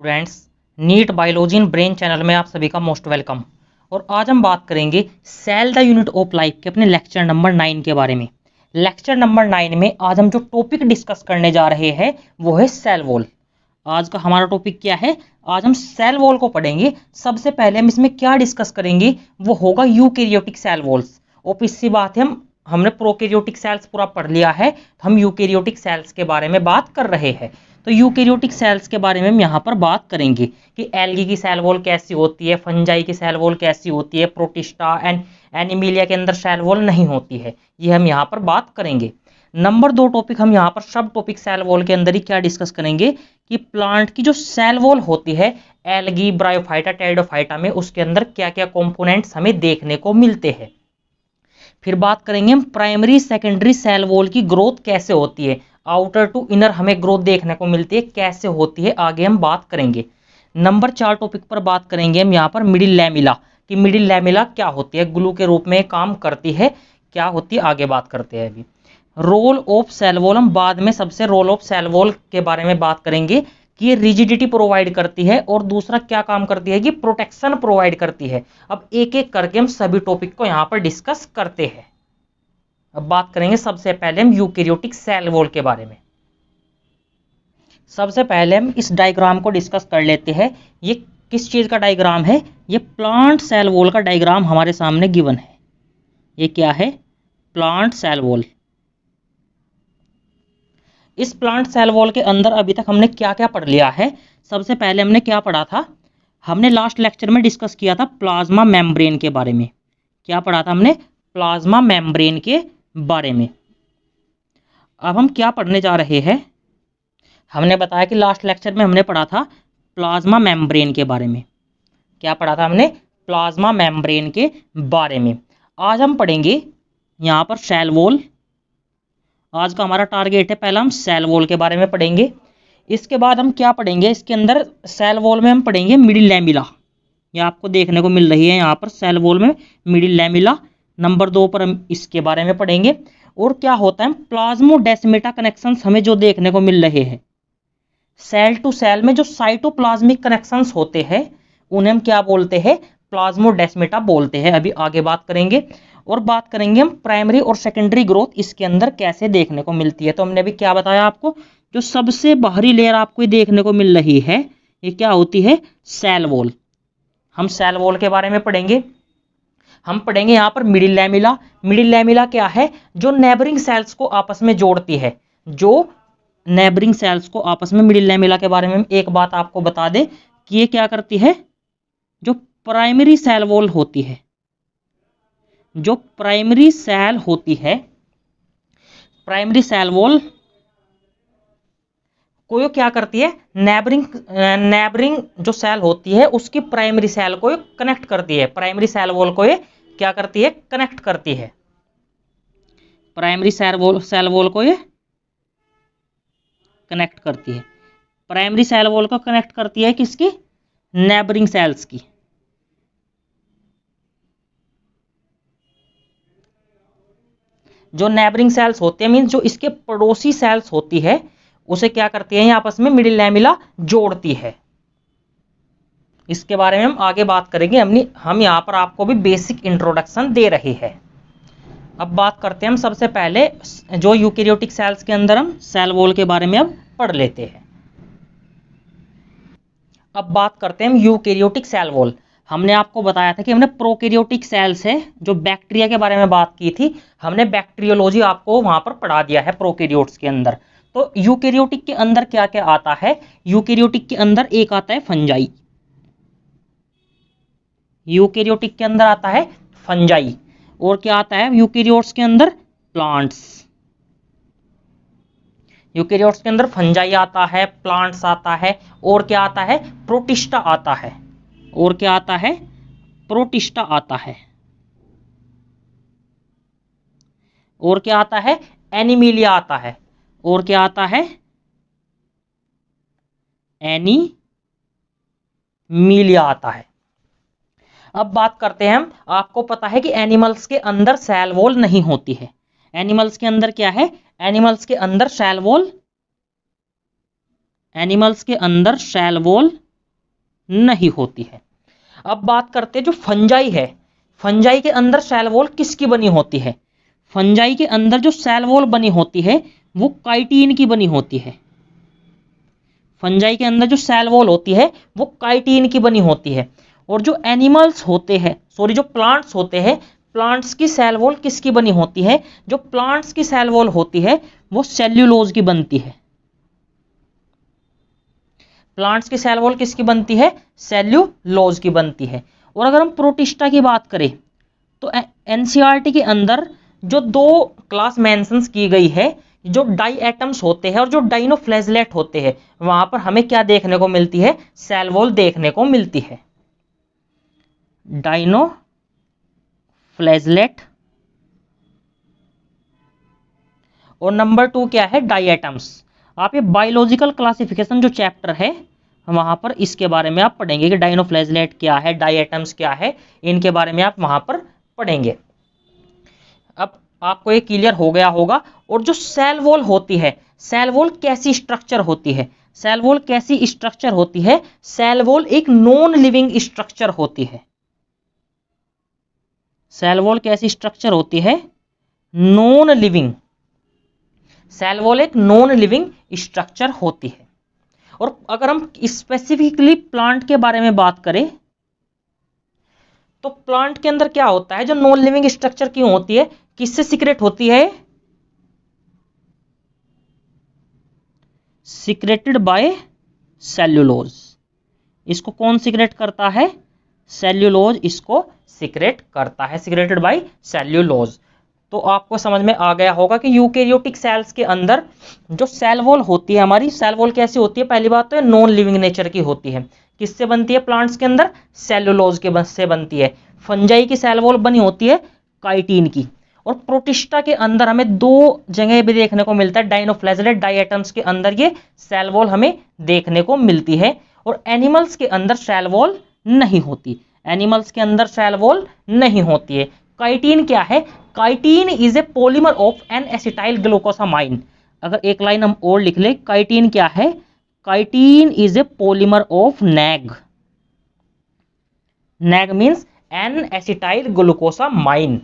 Students, NEET biology in brain channel में आप सभी का मोस्ट वेलकम। और आज हम बात करेंगे cell the unit of life के अपने लेक्चर नंबर 9 के बारे में। लेक्चर नंबर 9 में आज हम जो टॉपिक डिस्कस करने जा रहे हैं वो है सेल वॉल। आज का हमारा टॉपिक क्या है? आज हम सेल वॉल को पढ़ेंगे। सबसे पहले हम इसमें क्या डिस्कस करेंगे वो होगा यूकैरियोटिक सेल वॉल्स। ऑब्वियस सी बात है, हमने प्रोकैरियोटिक सेल्स पूरा पढ़ लिया है, तो हम यूकैरियोटिक सेल्स के बारे में बात कर रहे हैं। तो यूकैरियोटिक सेल्स के बारे में हम यहाँ पर बात करेंगे कि एल्गी की सेल वॉल कैसी होती है, फंजाई की सेल वॉल कैसी होती है, प्रोटिस्टा एंड एनिमिलिया के अंदर सेल वॉल नहीं होती है, ये हम यहाँ पर बात करेंगे। नंबर 2 टॉपिक हम यहाँ पर सब टॉपिक सेल वॉल के अंदर ही क्या डिस्कस करेंगे कि प्लांट की जो सेल वॉल होती है एल्गी, ब्रायोफाइटा, टेरिडोफाइटा में, उसके अंदर क्या क्या कंपोनेंट्स हमें देखने को मिलते हैं। फिर बात करेंगे हम प्राइमरी सेकेंडरी सेल वॉल की ग्रोथ कैसे होती है, आउटर टू इनर हमें ग्रोथ देखने को मिलती है, कैसे होती है आगे हम बात करेंगे। नंबर 4 टॉपिक पर बात करेंगे हम यहाँ पर मिडिल लैमिला कि मिडिल लैमिला क्या होती है, ग्लू के रूप में काम करती है, क्या होती है आगे बात करते हैं। अभी रोल ऑफ सेल वॉल हम बाद में सबसे रोल ऑफ सेल वॉल के बारे में बात करेंगे कि ये रिजिडिटी प्रोवाइड करती है और दूसरा क्या काम करती है कि प्रोटेक्शन प्रोवाइड करती है। अब एक एक करके हम सभी टॉपिक को यहाँ पर डिस्कस करते हैं। अब बात करेंगे सबसे पहले हम यूकैरियोटिक सेल वॉल के बारे में। सबसे पहले हम इस डायग्राम को डिस्कस कर लेते हैं। ये किस चीज़ का डायग्राम है? ये प्लांट सेल वॉल का डायग्राम हमारे सामने गिवन है। ये क्या है? Plant cell wall. इस प्लांट सेल वॉल के अंदर अभी तक हमने क्या क्या पढ़ लिया है? सबसे पहले हमने क्या पढ़ा था? हमने लास्ट लेक्चर में डिस्कस किया था प्लाज्मा मेम्ब्रेन के बारे में। क्या पढ़ा था हमने? प्लाज्मा मेम्ब्रेन के बारे में। अब हम क्या पढ़ने जा रहे हैं? हमने बताया कि लास्ट लेक्चर में हमने पढ़ा था प्लाज्मा मेम्ब्रेन के बारे में। क्या पढ़ा था हमने? प्लाज्मा मेम्ब्रेन के बारे में। आज हम पढ़ेंगे यहाँ पर सेल वॉल। आज का हमारा टारगेट है, पहला हम सेल वॉल के बारे में पढ़ेंगे। इसके बाद हम क्या पढ़ेंगे? इसके अंदर सेल वॉल में हम पढ़ेंगे मिडिल लैमिला। ये आपको देखने को मिल रही है यहाँ पर सेल वॉल में मिडिल लैमिला। नंबर 2 पर हम इसके बारे में पढ़ेंगे। और क्या होता है प्लाज्मोडेस्माटा कनेक्शंस हमें जो देखने को मिल रहे हैं, सेल टू सेल में जो साइटोप्लाज्मिक कनेक्शंस होते हैं उन्हें हम क्या बोलते हैं? प्लाज्मोडेस्माटा बोलते हैं। अभी आगे बात करेंगे। और बात करेंगे हम प्राइमरी और सेकेंडरी ग्रोथ इसके अंदर कैसे देखने को मिलती है। तो हमने अभी क्या बताया आपको, जो सबसे बाहरी लेयर आपको देखने को मिल रही है ये क्या होती है? Cell wall. हम सेल वॉल के बारे में पढ़ेंगे। हम पढ़ेंगे यहाँ पर मिडिल लैमिला। मिडिल लैमिला क्या है? जो नेबरिंग सेल्स को आपस में जोड़ती है, जो नेबरिंग सेल्स को आपस में। मिडिल लैमिला के बारे में एक बात आपको बता दें कि ये क्या करती है? जो प्राइमरी सेल वॉल होती है, जो प्राइमरी सेल होती है, प्राइमरी सेल वॉल को ये क्या करती है? नेबरिंग जो सेल होती है उसकी प्राइमरी सेल को कनेक्ट करती है। प्राइमरी सेल वॉल को ये क्या करती है? कनेक्ट करती है। प्राइमरी सेल वॉल को ये कनेक्ट करती है। प्राइमरी सेल वॉल को कनेक्ट करती है किसकी? नेबरिंग सेल्स की। जो नेबरिंग सेल्स होते हैं मींस जो इसके पड़ोसी सेल्स होती है उसे क्या करती है? आपस में मिडिल लैमिला जोड़ती है। इसके बारे में हम आगे बात करेंगे। हम यहाँ पर आपको भी बेसिक इंट्रोडक्शन दे रहे हैं। अब बात करते हैं हम सबसे पहले जो यूकैरियोटिक सेल्स के अंदर हम सेल वॉल के बारे में अब पढ़ लेते हैं। अब बात करते हैं हम यूकैरियोटिक सेल वॉल। हमने आपको बताया था कि हमने प्रोकैरियोटिक सेल्स है जो बैक्टीरिया के बारे में बात की थी, हमने बैक्टीरियोलॉजी आपको वहां पर पढ़ा दिया है प्रोकैरियोट्स के अंदर। तो यूकैरियोटिक के अंदर क्या क्या आता है? यूकैरियोटिक के अंदर एक आता है फंजाई। यूकैरियोटिक के अंदर आता है फंजाई। और क्या आता है यूकैरियोट्स के अंदर? प्लांट्स। यूकैरियोट्स के अंदर फंजाई आता है, प्लांट्स आता है, और क्या आता है? प्रोटिस्टा आता है। और क्या आता है? प्रोटिस्टा आता है। और क्या आता है? एनिमिलिया आता है। और क्या आता है? एनीमिलिया आता है। अब बात करते हैं हम, आपको पता है कि एनिमल्स के अंदर सेल वॉल नहीं होती है। एनिमल्स के अंदर क्या है? एनिमल्स के अंदर सेल वॉल नहीं होती है। अब बात करते हैं जो फंजाई है, फंजाई के अंदर सेल वॉल किसकी बनी होती है? फंजाई के अंदर जो सेल वॉल बनी होती है वो काइटिन की बनी होती है। फंजाई के अंदर जो सेल वॉल होती है वो काइटिन की बनी होती है। और जो एनिमल्स होते हैं, सॉरी जो प्लांट्स होते हैं, प्लांट्स की सेल वॉल किसकी बनी होती है? जो प्लांट्स की सेल वॉल होती है वो सेल्यूलोज की बनती है। प्लांट्स की सेल वॉल किसकी बनती है? सेल्यूलोज की बनती है। और अगर हम प्रोटिस्टा की बात करें तो एनसीईआरटी के अंदर जो दो क्लास मेंशंस की गई है, जो डाई एटम्स होते हैं और जो डाइनोफ्लैजलेट होते हैं, वहां पर हमें क्या देखने को मिलती है? सेल वॉल देखने को मिलती है। डाइनोफ्लैजलेट और नंबर 2 क्या है? Diatoms. आप ये बायोलॉजिकल क्लासिफिकेशन जो चैप्टर है वहां पर इसके बारे में आप पढ़ेंगे कि डाइनोफ्लैजलेट क्या है, डाई एटम्स क्या है, इनके बारे में आप वहां पर पढ़ेंगे। अब आपको ये क्लियर हो गया होगा। और जो सेल वॉल होती है, सेल वॉल कैसी स्ट्रक्चर होती है? सेल वॉल कैसी स्ट्रक्चर होती है? सेल वॉल एक नॉन लिविंग स्ट्रक्चर होती है। सेल वॉल कैसी स्ट्रक्चर होती है? Non living. सेल वॉल एक नॉन लिविंग स्ट्रक्चर होती है। और अगर हम स्पेसिफिकली प्लांट के बारे में बात करें तो प्लांट के अंदर क्या होता है? जो नॉन लिविंग स्ट्रक्चर क्यों होती है? किससे सीक्रेट होती है? Secreted by cellulose. इसको कौन सीक्रेट करता है? सेल्यूलोज इसको सीक्रेट करता है, सीक्रेटेड बाय सेल्यूलोज। तो आपको समझ में आ गया होगा कि यूकेरियोटिक सेल्स के अंदर जो सेल वॉल होती है, हमारी सेल वॉल कैसी होती है? पहली बात तो नॉन लिविंग नेचर की होती है। किससे बनती है? प्लांट्स के अंदर सेल्यूलोज के से बनती है। फंजाई की सेल वॉल बनी होती है काइटिन की। और प्रोटिस्टा के अंदर हमें दो जगह भी देखने को मिलता है, डाइनोफ्लैजलेट डाई एटम्स के अंदर ये सेल वॉल हमें देखने को मिलती है। और एनिमल्स के अंदर सेल वॉल नहीं होती, एनिमल्स के अंदर सेल वॉल नहीं होती है। काइटिन क्या है? Chitin is a polymer of N acetyl glucosamine. अगर एक लाइन हम और लिख ले, काइटिन क्या है? Chitin is a polymer of NAG. NAG means N acetyl glucosamine.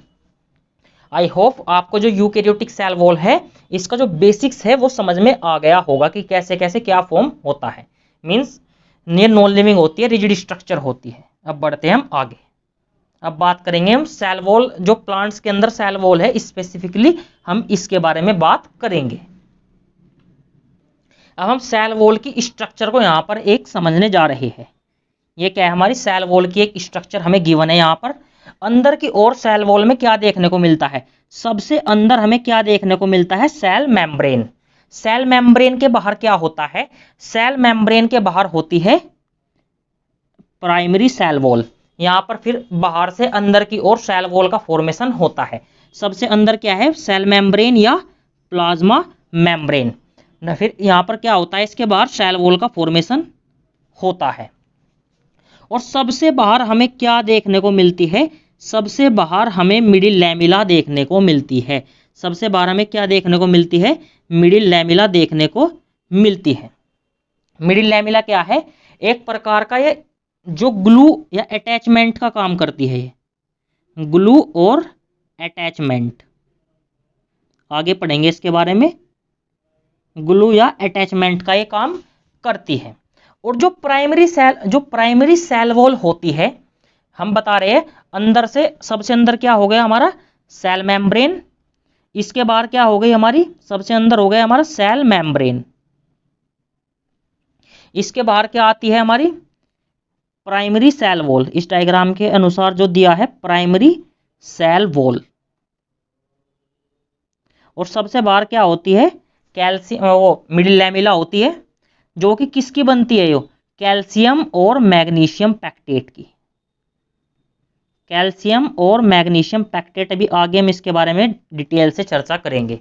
I hope आपको जो यूकेरियोटिक सेल वॉल है इसका जो बेसिक्स है वो समझ में आ गया होगा कि कैसे कैसे क्या फॉर्म होता है। मीन्स ये नॉन लिविंग होती है, रिजिड स्ट्रक्चर होती है। अब बढ़ते हैं हम आगे। अब बात करेंगे हम सेल वॉल, जो प्लांट्स के अंदर सेल वॉल है स्पेसिफिकली हम इसके बारे में बात करेंगे। अब हम सेल वॉल की स्ट्रक्चर को यहां पर एक समझने जा रहे हैं। ये क्या है? हमारी सेल वॉल की एक स्ट्रक्चर हमें गिवन है। यहां पर अंदर की ओर सेल वॉल में क्या देखने को मिलता है? सबसे अंदर हमें क्या देखने को मिलता है? Cell membrane. सेल मेम्ब्रेन के बाहर क्या होता है? सेल मेम्ब्रेन के बाहर होती है प्राइमरी सेल वॉल। यहां पर फिर बाहर से अंदर की ओर सेल वॉल का फॉर्मेशन होता है। सबसे अंदर क्या है? सेल मेम्ब्रेन या प्लाज्मा मेम्ब्रेन। ना फिर यहां पर क्या होता है? इसके बाहर सेल वॉल का फॉर्मेशन होता है। और सबसे बाहर हमें क्या देखने को मिलती है? सबसे बाहर हमें मिडिल लैमिला देखने को मिलती है। सबसे बाहर हमें क्या देखने को मिलती है? मिडिल लैमिला देखने को मिलती है। मिडिल लैमिला क्या है? एक प्रकार का ये जो ग्लू या अटैचमेंट का काम करती है। ये ग्लू और अटैचमेंट, आगे पढ़ेंगे इसके बारे में। ग्लू या अटैचमेंट का ये काम करती है। और जो प्राइमरी सेल वॉल होती है, हम बता रहे हैं अंदर से, सबसे अंदर क्या हो गया हमारा? Cell membrane. इसके बाहर क्या हो गई हमारी? सबसे अंदर हो गया हमारा सेल मेम्ब्रेन। इसके बाहर क्या आती है हमारी? Primary cell wall. इस डायग्राम के अनुसार जो दिया है प्राइमरी सेल वॉल। और सबसे बाहर क्या होती है? कैल्शियम, वो मिडिल लैमिला होती है, जो कि किसकी बनती है? यो कैल्शियम और मैग्नीशियम पैक्टेट की। कैल्शियम और मैग्नीशियम पैक्टेट, अभी आगे हम इसके बारे में डिटेल से चर्चा करेंगे।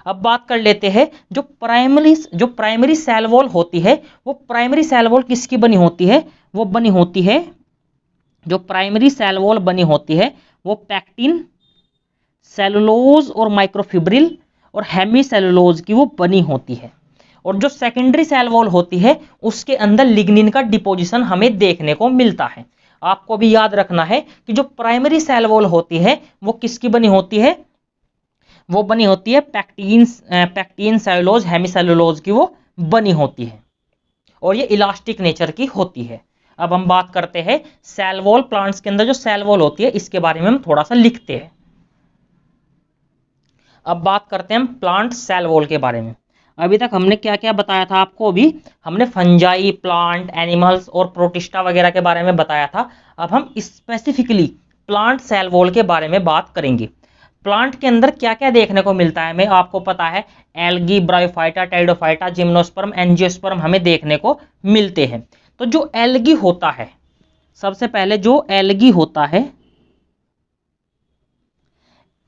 अब बात कर लेते हैं जो प्राइमरी सेल वॉल होती है, वो प्राइमरी सेल वॉल किसकी बनी होती है? वो बनी होती है, जो प्राइमरी सेल वॉल बनी होती है वो पैक्टिन, सेलुलोज और माइक्रोफिब्रिल और हेमी सेलुलोज की वो बनी होती है। और जो सेकेंडरी सेल वॉल होती है उसके अंदर लिग्निन का डिपोजिशन हमें देखने को मिलता है। आपको भी याद रखना है कि जो प्राइमरी सेल वॉल होती है वो किसकी बनी होती है, वो बनी होती है पैक्टीन सेलुलोज हेमीसेलुलोज की वो बनी होती है और ये इलास्टिक नेचर की होती है। अब हम बात करते हैं सेल वॉल, प्लांट्स के अंदर जो सेल वॉल होती है इसके बारे में हम थोड़ा सा लिखते हैं। अब बात करते हैं हम प्लांट सेल वॉल के बारे में। अभी तक हमने क्या क्या बताया था आपको, अभी हमने फंजाई, प्लांट, एनिमल्स और प्रोटिस्टा वगैरह के बारे में बताया था। अब हम स्पेसिफिकली प्लांट सेल वॉल के बारे में बात करेंगे। प्लांट के अंदर क्या क्या देखने को मिलता है हमें आपको पता है, algae, bryophyta, pteridophyta, gymnosperm, angiosperm हमें देखने को मिलते हैं। तो जो एल्गी होता है, सबसे पहले जो एल्गी होता है,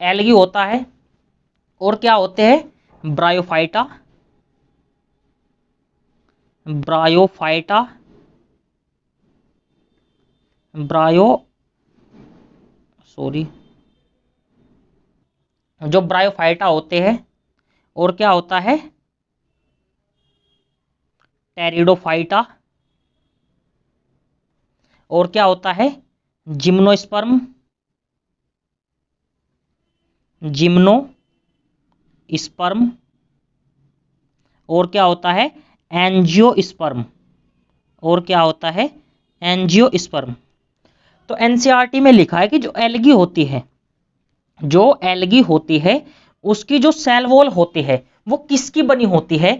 एल्गी होता है और क्या होते हैं, ब्रायोफाइटा, जो ब्रायोफाइटा होते हैं और क्या होता है, टेरिडोफाइटा और क्या होता है, जिम्नोस्पर्म और क्या होता है, एंजियोस्पर्म और क्या होता है, एंजियोस्पर्म। तो एनसीईआरटी में लिखा है कि जो एल्गी होती है उसकी जो सेल वॉल होती है वो किसकी बनी होती है।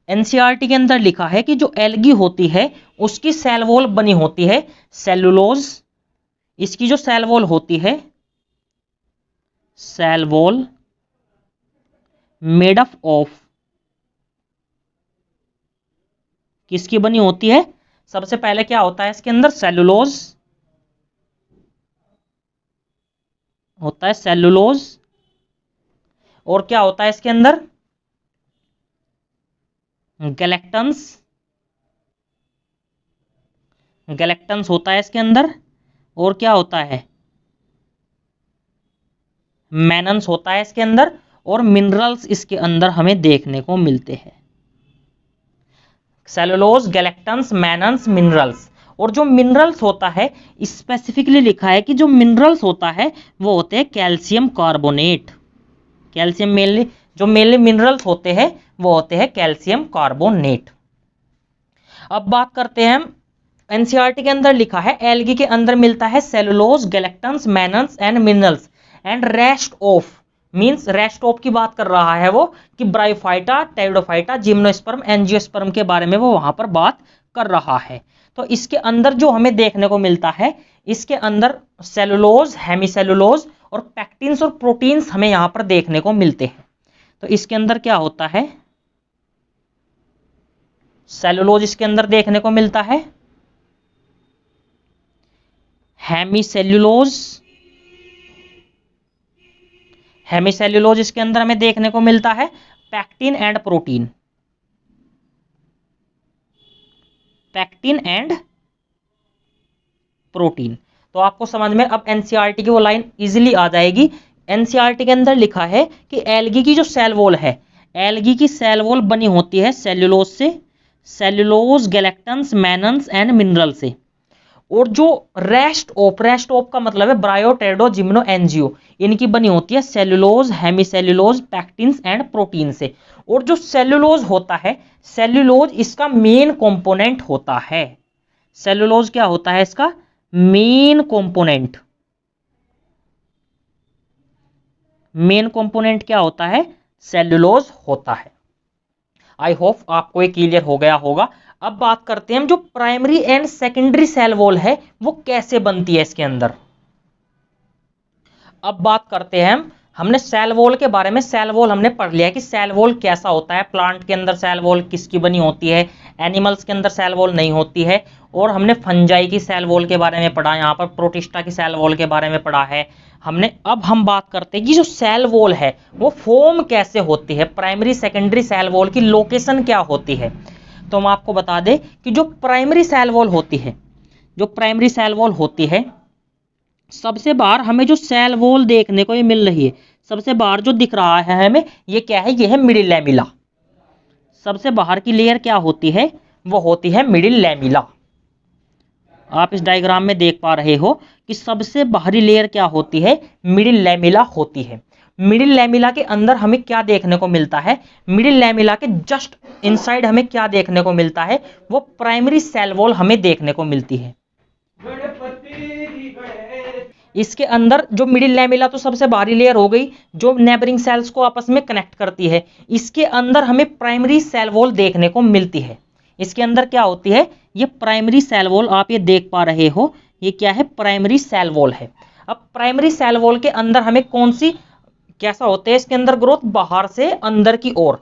एनसीईआरटी के अंदर लिखा है कि जो एल्गी होती है उसकी सेल वॉल बनी होती है सेलुलोज। इसकी जो सेल वॉल होती है, cell wall made up of, किसकी बनी होती है, सबसे पहले क्या होता है इसके अंदर, सेलुलोज होता है, सेलुलोज और क्या होता है इसके अंदर, गैलेक्टन्स होता है इसके अंदर और क्या होता है, मैनन्स होता है इसके अंदर और मिनरल्स इसके अंदर हमें देखने को मिलते हैं। Cellulose, galactans, mannans, minerals. और जो मिनरल्स होता है स्पेसिफिकली लिखा है कि जो मिनरल्स होता है वो होते हैं कैल्शियम कार्बोनेट। कैल्शियम मेनली, जो मेनली मिनरल्स होते हैं वो होते हैं कैल्शियम कार्बोनेट। अब बात करते हैं हम, एनसीईआरटी के अंदर लिखा है एल्गी के अंदर मिलता है cellulose, galactans, mannans and minerals and rest of, means rest of की बात कर रहा है वो कि ब्रायोफाइटा, टेरिडोफाइटा, जिम्नोस्पर्म, एंजियोस्पर्म के बारे में वो वहां पर बात कर रहा है। तो इसके अंदर जो हमें देखने को मिलता है, इसके अंदर सेलुलोज, हेमीसेलुलोज और पैक्टिन्स और प्रोटीन्स हमें यहां पर देखने को मिलते हैं। तो इसके अंदर क्या होता है, सेलुलोज इसके अंदर देखने को मिलता है, हेमीसेल्युलोज इसके अंदर हमें देखने को मिलता है, पैक्टिन एंड प्रोटीन। तो आपको समझ में अब एनसीईआरटी की वो लाइन इजीली आ जाएगी। एनसीईआरटी के अंदर लिखा है कि एल्गी की जो सेल वॉल है, एल्गी की सेल वॉल बनी होती है सेल्यूलोज से, cellulose, galactans, mannans and mineral से। और जो रेस्ट ऑफ का मतलब है ब्रायो, टेरिडो, जिम्नो, एंजियो, इनकी बनी होती है सेल्यूलोज, हेमीसेल्यूलोज, पैक्टिन्स एंड प्रोटीन से। और जो सेल्यूलोज होता है, सेल्यूलोज इसका मेन कंपोनेंट होता है। सेल्यूलोज क्या होता है, इसका मेन कंपोनेंट क्या होता है, सेल्यूलोज होता है। आई होप आपको ये क्लियर हो गया होगा। अब बात करते हैं हम जो primary and secondary cell wall है वो कैसे बनती है इसके अंदर। अब बात करते हैं हमने सेल वॉल के बारे में। सेल वॉल हमने पढ़ लिया कि सेल वॉल कैसा होता है, प्लांट के अंदर सेल वॉल किसकी बनी होती है, एनिमल्स के अंदर सेल वॉल नहीं होती है। और हमने फंजाई की सेल वॉल के बारे में पढ़ा, यहाँ पर प्रोटिस्टा की सेल वॉल के बारे में पढ़ा है हमने। अब हम बात करते हैं कि जो सेल वॉल है वो फॉर्म कैसे होती है, प्राइमरी सेकेंडरी सेल वॉल की लोकेशन क्या होती है। तो हम आपको बता दें कि जो प्राइमरी सेल वॉल होती है, सबसे बाहर हमें जो सेल वॉल देखने को ये मिल रही है, सबसे बाहर जो दिख रहा है हमें, ये क्या है, ये है मिडिल लैमेला। सबसे बाहर की लेयर क्या होती है, वो होती है मिडिल लैमिला। आप इस डायग्राम में देख पा रहे हो कि सबसे बाहरी लेयर क्या होती है, मिडिल लैमिला होती है। मिडिल लैमिला के अंदर हमें क्या देखने को मिलता है, मिडिल लैमिला के जस्ट इनसाइड हमें क्या देखने को मिलता है, वो प्राइमरी सेल वॉल हमें देखने को मिलती है। इसके अंदर जो मिडिल लैमिला तो सबसे बाहरी लेयर हो गई जो नेबरिंग सेल्स को आपस में कनेक्ट करती है, इसके अंदर हमें प्राइमरी सेल वॉल देखने को मिलती है। इसके अंदर क्या होती है, ये प्राइमरी सेल वॉल आप ये देख पा रहे हो, ये क्या है, प्राइमरी सेल वॉल है। अब प्राइमरी सेल वॉल के अंदर हमें कौन सी, कैसा होता है इसके अंदर ग्रोथ, बाहर से अंदर की ओर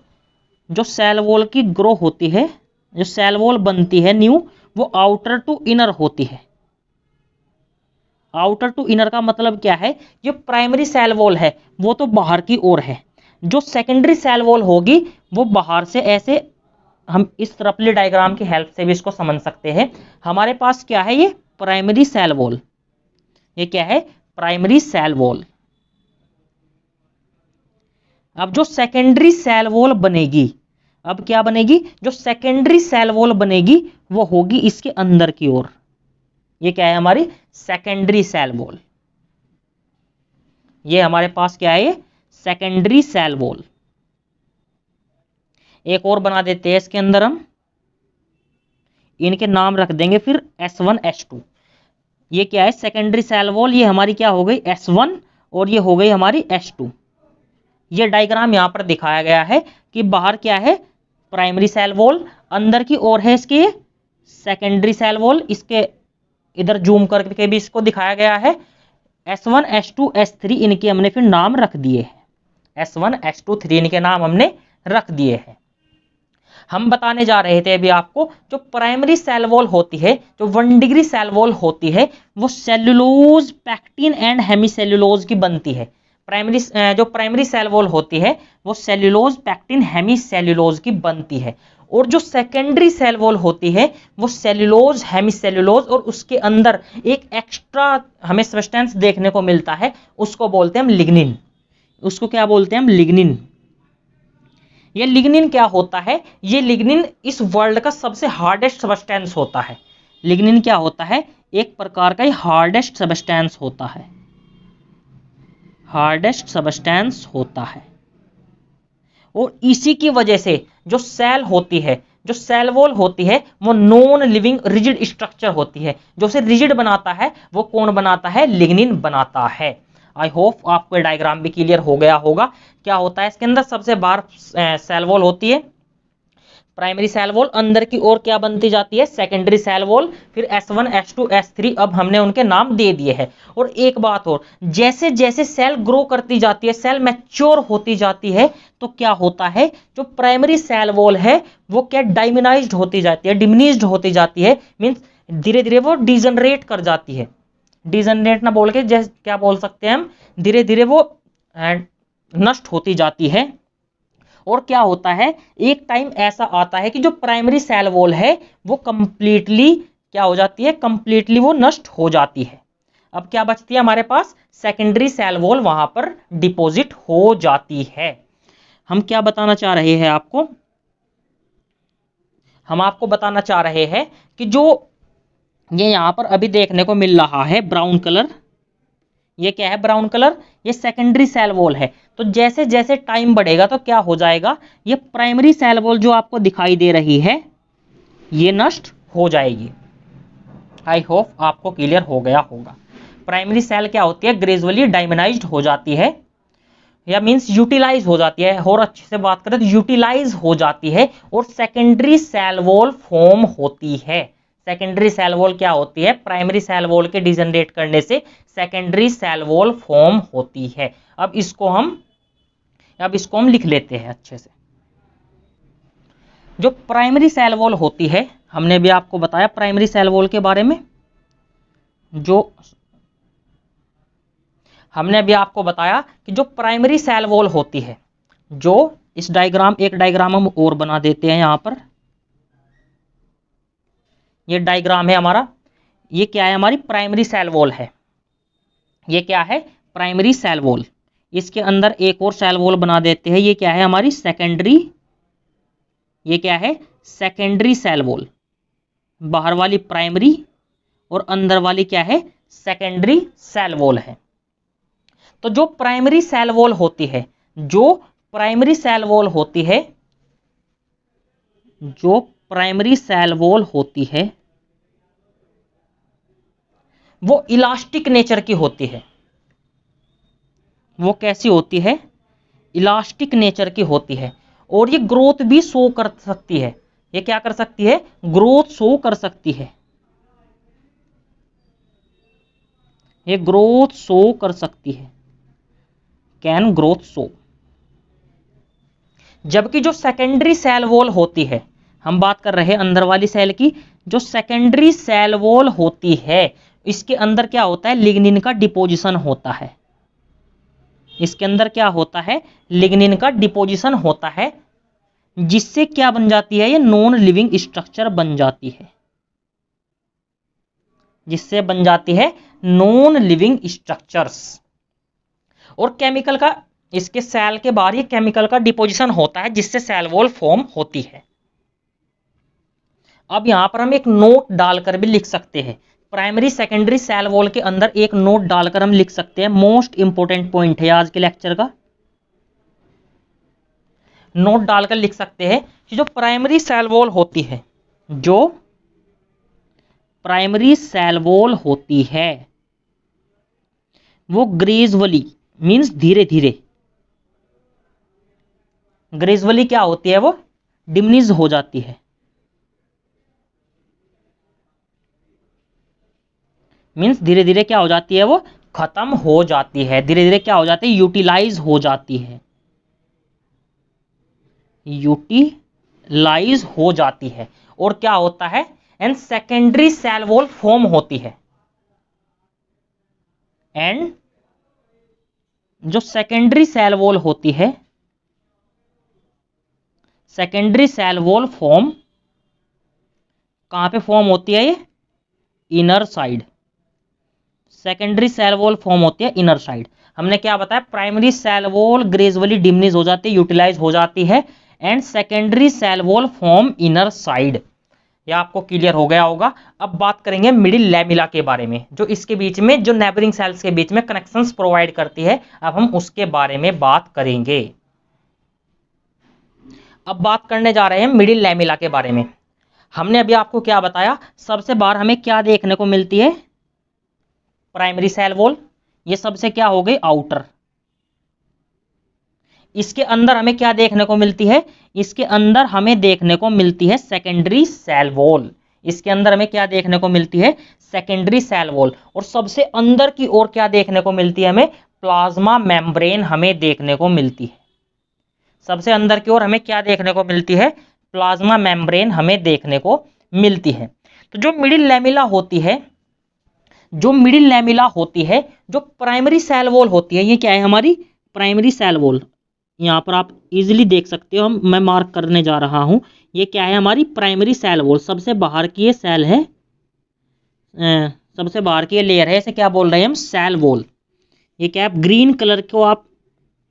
जो सेल वॉल की ग्रो होती है, जो सेल वॉल बनती है न्यू, वो आउटर टू इनर होती है। आउटर टू इनर का मतलब क्या है, जो प्राइमरी सेल वॉल है वो तो बाहर की ओर है, जो सेकेंडरी सेल वॉल होगी वो बाहर से, ऐसे हम इस रफली डायग्राम की हेल्प से भी इसको समझ सकते हैं। हमारे पास क्या है, ये प्राइमरी सेल वॉल, ये क्या है, प्राइमरी सेल वॉल। अब जो सेकेंडरी सेल वॉल बनेगी, अब क्या बनेगी, जो सेकेंडरी सेल वॉल बनेगी वो होगी इसके अंदर की ओर। ये क्या है, हमारी सेकेंडरी सेल वॉल। ये हमारे पास क्या है, ये सेकेंडरी सेल वॉल। एक और बना देते हैं इसके अंदर हम, इनके नाम रख देंगे फिर S1 S2। ये क्या है, सेकेंडरी सेल वॉल, ये हमारी क्या हो गई S1 और ये हो गई हमारी S2। ये डायग्राम यहां पर दिखाया गया है कि बाहर क्या है, प्राइमरी सेल वॉल, अंदर की ओर है इसके सेकेंडरी सेल वॉल। इसके इधर जूम करके भी इसको दिखाया गया है। S1 S2 S3 इनके हमने फिर नाम रख दिए हैं, S1 S2 3 इनके नाम हमने रख दिए हैं। हम बताने जा रहे थे अभी आपको, जो प्राइमरी सेल वॉल होती है, जो 1 डिग्री सेल वॉल होती है, वो सेल्यूलोज, पैक्टिन एंड हेमीसेल्यूलोज की बनती है। जो प्राइमरी सेल वॉल होती है वो सेल्यूलोज, पैक्टिन, हेमीसेल्यूलोज की बनती है। और जो सेकेंडरी सेल वॉल होती है वो सेल्यूलोज, हेमीसेल्यूलोज और उसके अंदर एक एक्स्ट्रा हमें सब्सटेंस देखने को मिलता है, उसको बोलते हैं हम लिग्निन। उसको क्या बोलते हैं हम, लिग्निन। ये लिग्निन क्या होता है, ये लिग्निन इस वर्ल्ड का सबसे हार्डेस्ट सब्सटेंस होता है। लिग्निन क्या होता है, एक प्रकार का हार्डेस्ट सब्सटेंस होता है, हार्डेस्ट सब्सटेंस होता है। और इसी की वजह से जो सेल होती है, जो सेल वॉल होती है, वो नॉन लिविंग रिजिड स्ट्रक्चर होती है। जो उसे रिजिड बनाता है वो कौन बनाता है, लिग्निन बनाता है। आई होप आपको डायग्राम भी क्लियर हो गया होगा। क्या होता है इसके अंदर, सबसे बाहर सेल वॉल होती है, प्राइमरी सेल वॉल, अंदर की ओर क्या बनती जाती है, सेकेंडरी सेल वॉल, फिर S1 S2 S3 अब हमने उनके नाम दे दिए हैं। और एक बात और, जैसे जैसे सेल ग्रो करती जाती है, सेल मैच्योर होती जाती है, तो क्या होता है, जो प्राइमरी सेल वॉल है वो क्या डायमिनाइज्ड होती जाती है, डिमिनिश्ड होती जाती है, मींस धीरे धीरे वो डिजनरेट कर जाती है। डिजनरेट ना बोल के जैसे क्या बोल सकते हैं हम, धीरे धीरे वो नष्ट होती जाती है। और क्या होता है, एक टाइम ऐसा आता है कि जो प्राइमरी सेल वॉल है वो कंप्लीटली क्या हो जाती है, कंप्लीटली वो नष्ट हो जाती है। अब क्या बचती है हमारे पास, सेकेंडरी सेल वॉल वहां पर डिपॉजिट हो जाती है। हम क्या बताना चाह रहे हैं आपको, हम आपको बताना चाह रहे हैं कि जो ये यहां पर अभी देखने को मिल रहा है ब्राउन कलर, ये क्या है, ब्राउन कलर, ये सेकेंडरी सेल वॉल है। तो जैसे जैसे टाइम बढ़ेगा तो क्या हो जाएगा, ये प्राइमरी सेल वॉल जो आपको दिखाई दे रही है ये नष्ट हो जाएगी। आई होप आपको क्लियर हो गया होगा। प्राइमरी सेल क्या होती है, ग्रेजुअली डायमिनाइज्ड हो जाती है, या मींस यूटिलाइज हो जाती है, और अच्छे से बात करें तो यूटिलाइज हो जाती है, और सेकेंडरी सेल वॉल फॉर्म होती है। सेकेंडरी सेल वॉल क्या होती है, प्राइमरी सेल वॉल के डिजनरेट करने से सेकेंडरी सेल वॉल फॉर्म होती है। अब इसको हम लिख लेते हैं अच्छे से। जो प्राइमरी सेल वॉल होती है, हमने भी आपको बताया प्राइमरी सेल वॉल के बारे में, जो हमने अभी आपको बताया कि जो प्राइमरी सेल वॉल होती है, जो इस डायग्राम, एक डायग्राम हम और बना देते हैं यहां पर, ये डायग्राम है हमारा, ये क्या है, हमारी प्राइमरी सेल वॉल है। ये क्या है, प्राइमरी सेल वॉल। इसके अंदर एक और सेल वॉल बना देते हैं, ये क्या है, हमारी सेकेंडरी ये क्या है, सेकेंडरी सेल वॉल। बाहर वाली प्राइमरी और अंदर वाली क्या है, सेकेंडरी सेल वॉल है। तो जो प्राइमरी सेल वॉल होती है, जो प्राइमरी सेल वॉल होती है, जो प्राइमरी सेल वॉल होती है वो इलास्टिक नेचर की होती है। वो कैसी होती है, इलास्टिक नेचर की होती है। और ये ग्रोथ भी शो कर सकती है। ये क्या कर सकती है, ग्रोथ शो कर सकती है। ये ग्रोथ शो कर सकती है, कैन ग्रोथ शो। जबकि जो सेकेंडरी सेल वॉल होती है, हम बात कर रहे हैं अंदर वाली सेल की, जो सेकेंडरी सेल वॉल होती है इसके अंदर क्या होता है, लिग्निन का डिपोजिशन होता है। इसके अंदर क्या होता है, लिग्निन का डिपोजिशन होता है, जिससे क्या बन जाती है, ये नॉन लिविंग स्ट्रक्चर बन जाती है। जिससे बन जाती है नॉन लिविंग स्ट्रक्चर्स। और केमिकल का, इसके सेल के बाहर ये केमिकल का डिपोजिशन होता है, जिससे सेल वॉल फॉर्म होती है। अब यहां पर हम एक नोट डालकर भी लिख सकते हैं। प्राइमरी सेकेंडरी सेल वॉल के अंदर एक नोट डालकर हम लिख सकते हैं। मोस्ट इंपोर्टेंट पॉइंट है आज के लेक्चर का। नोट डालकर लिख सकते हैं कि जो प्राइमरी सेल वॉल होती है, जो प्राइमरी सेल वॉल होती है वो ग्रेजुअली मींस धीरे धीरे, ग्रेजुअली क्या होती है, वो डिमिनिश हो जाती है। मींस धीरे धीरे क्या हो जाती है, वो खत्म हो जाती है। धीरे धीरे क्या हो जाती है, यूटिलाइज हो जाती है। यूटिलाइज हो जाती है। और क्या होता है, and secondary cell wall form होती है। एंड जो सेकेंडरी सेल वॉल होती है, सेकेंडरी सेल वॉल फॉर्म कहां पे फॉर्म होती है, ये inner side. Secondary cell wall form होती है इनर साइड। हमने क्या बताया, primary cell wall gradually diminish हो जाती है, यूटिलाइज हो जाती है, and secondary cell wall form inner side. यह आपको क्लियर हो गया होगा। अब बात करेंगे मिडिल लैमिला के बारे में, जो इसके बीच में, जो नेबरिंग सेल्स के बीच में कनेक्शंस प्रोवाइड करती है। अब हम उसके बारे में बात करेंगे। अब बात करने जा रहे हैं मिडिल लैमिला के बारे में। हमने अभी आपको क्या बताया, सबसे बाहर हमें क्या देखने को मिलती है, प्राइमरी सेल वॉल। ये सबसे क्या हो गई, आउटर। इसके अंदर हमें क्या देखने को मिलती है, इसके अंदर हमें देखने को मिलती है सेकेंडरी सेल वॉल। इसके अंदर हमें क्या देखने को मिलती है, सेकेंडरी सेल वॉल। और सबसे अंदर की ओर क्या देखने को मिलती है, हमें प्लाज्मा मेम्ब्रेन हमें देखने को मिलती है। सबसे अंदर की ओर हमें क्या देखने को मिलती है, प्लाज्मा मेम्ब्रेन हमें देखने को मिलती है। तो जो मिडिल लैमिला होती है, जो मिडिल लैमिला होती है, जो प्राइमरी सेल वॉल होती है, ये क्या है, हमारी प्राइमरी सेल वॉल। यहाँ पर आप इजीली देख सकते हो, मैं मार्क करने जा रहा हूं। ये क्या है, हमारी प्राइमरी सेल वॉल। सबसे बाहर की ये सेल है, सबसे बाहर की ये लेयर है, इसे क्या बोल रहे हैं हम, सेल वॉल। ये क्या है, ग्रीन कलर को आप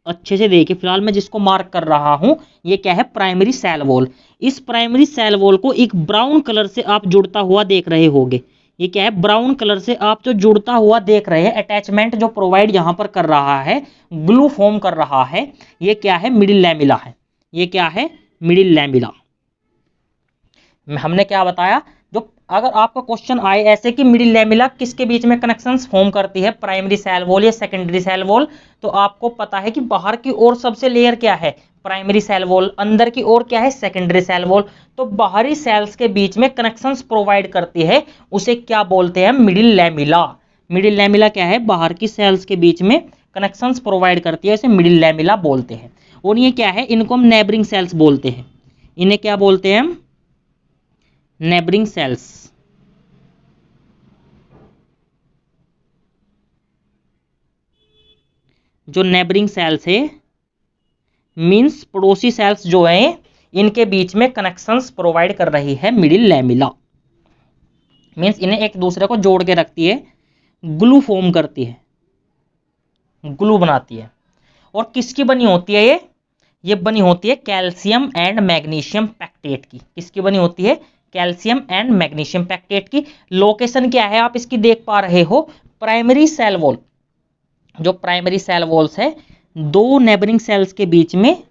अच्छे से देखिए। फिलहाल मैं जिसको मार्क कर रहा हूं, ये क्या है, प्राइमरी सेल वॉल। इस प्राइमरी सेल वॉल को एक ब्राउन कलर से आप जुड़ता हुआ देख रहे होंगे। ये क्या है, ब्राउन कलर से आप जो जुड़ता हुआ देख रहे हैं, अटैचमेंट जो प्रोवाइड यहां पर कर रहा है, ग्लू फॉर्म कर रहा है, ये क्या है, मिडिल लैमिला है। ये क्या है, मिडिल लैमिला। हमने क्या बताया, जो अगर आपका क्वेश्चन आए ऐसे कि मिडिल लैमिला किसके बीच में कनेक्शंस फॉर्म करती है, प्राइमरी सेल वॉल या सेकेंडरी सेल वॉल, तो आपको पता है कि बाहर की ओर सबसे लेयर क्या है, प्राइमरी सेल वॉल, अंदर की ओर क्या है, सेकेंडरी सेल वॉल। तो बाहरी सेल्स के बीच में कनेक्शंस प्रोवाइड करती है, उसे क्या बोलते हैं, मिडिल लैमिला। मिडिल लैमिला क्या है, बाहर की सेल्स के बीच में कनेक्शंस प्रोवाइड करती है, इसे मिडिल लैमिला बोलते हैं। और ये क्या है, इनको हम नेबरिंग सेल्स बोलते हैं। इन्हें क्या बोलते हैं हम, नेबरिंग सेल्स। जो नेबरिंग सेल्स है मींस पड़ोसी सेल्स जो हैं, इनके बीच में कनेक्शंस प्रोवाइड कर रही है मिडिल लैमिला। मींस इन्हें एक दूसरे को जोड़ के रखती है, ग्लू फॉर्म करती है, ग्लू बनाती है। और किसकी बनी होती है ये बनी होती है कैल्शियम एंड मैग्नीशियम पैक्टेट की। किसकी बनी होती है? कैल्शियम एंड मैग्नीशियम पैक्टेट की। लोकेशन क्या है आप इसकी देख पा रहे हो, प्राइमरी सेल वॉल। जो प्राइमरी सेल वॉल्स है, दो नेबरिंग सेल्स के बीच में,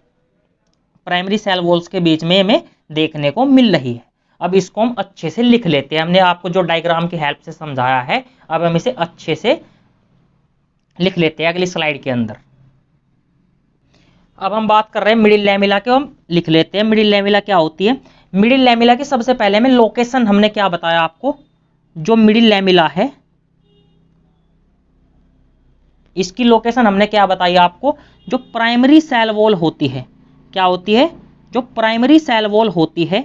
प्राइमरी सेल वॉल्स के बीच में हमें देखने को मिल रही है। अब इसको हम अच्छे से लिख लेते हैं। हमने आपको जो डायग्राम की हेल्प से समझाया है, अब हम इसे अच्छे से लिख लेते हैं अगली स्लाइड के अंदर। अब हम बात कर रहे हैं मिडिल लैमेला के, हम लिख लेते हैं मिडिल लैमेला क्या होती है। मिडिल लैमेला की सबसे पहले में लोकेशन हमने क्या बताया आपको, जो मिडिल लैमेला है इसकी लोकेशन हमने क्या बताई आपको, जो प्राइमरी सेल वॉल होती है, क्या होती है? जो प्राइमरी सेल वॉल होती है,